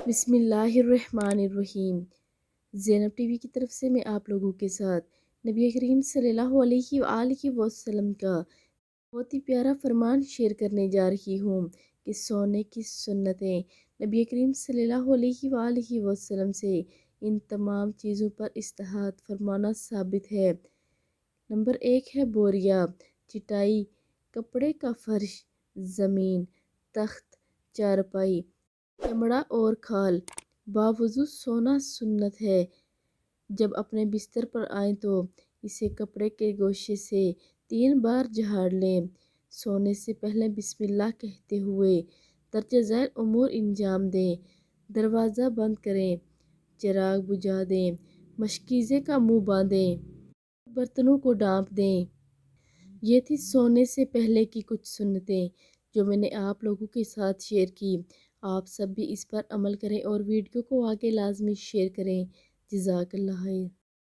بسم اللہ الرحمن الرحیم۔ زینب ٹی وی کی طرف سے میں آپ لوگوں کے ساتھ نبی کریم صلی اللہ علیہ وآلہ وسلم کا بہت ہی پیارا فرمان شیئر کرنے جا رہی ہوں کہ سونے کی سنتیں نبی کریم صلی اللہ علیہ وآلہ وسلم سے ان تمام چیزوں پر استحاضہ فرمانا ثابت ہے۔ نمبر 1 ہے بوریا، چٹائی، کپڑے کا فرش، زمین، تخت، چارپائی، چمڑا اور کھال باوضو سونا سنت ہے۔ جب اپنے بستر پر آئیں تو اسے کپڑے کے گوشے سے 3 بار جھاڑ لیں۔ سونے سے پہلے بسم اللہ کہتے ہوئے درج ذیل امور انجام دیں۔ دروازہ بند کریں، چراغ بجھا دیں، مشکیزے کا منہ باندھیں، برتنوں کو ڈھانپ دیں۔ یہ تھی سونے سے پہلے کی کچھ سنتیں جو میں نے آپ لوگوں کے ساتھ شیئر کی۔ آپ سب بھی اس پر عمل کریں اور ویڈیو کو آگے لازمی شیئر کریں۔ جزاک اللہ خیر۔